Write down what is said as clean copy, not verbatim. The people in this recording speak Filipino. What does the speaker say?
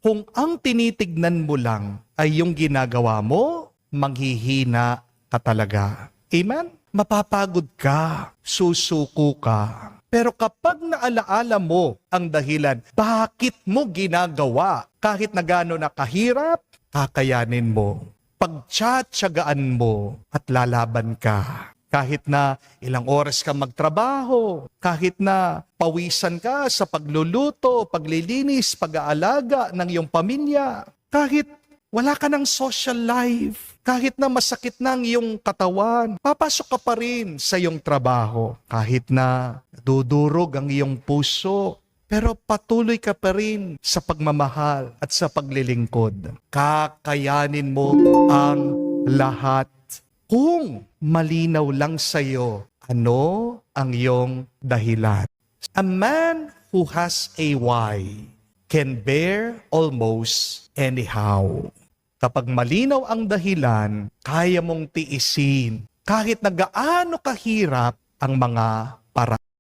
Kung ang tinitignan mo lang ay yung ginagawa mo, manghihina ka talaga. Amen? Mapapagod ka, susuko ka. Pero kapag naalaala mo ang dahilan, bakit mo ginagawa? Kahit na gaano na kahirap, kakayanin mo. Pagtsatsagaan mo at lalaban ka. Kahit na ilang oras ka magtrabaho, kahit na pawisan ka sa pagluluto, paglilinis, pag-aalaga ng iyong pamilya, kahit wala ka ng social life, kahit na masakit na ang iyong katawan, papasok ka pa rin sa iyong trabaho. Kahit na dudurog ang iyong puso, pero patuloy ka pa rin sa pagmamahal at sa paglilingkod. Kakayanin mo ang lahat. Kung malinaw lang sa iyo, ano ang iyong dahilan? A man who has a why can bear almost anyhow. Kapag malinaw ang dahilan, kaya mong tiisin kahit na gaano kahirap ang mga paraan.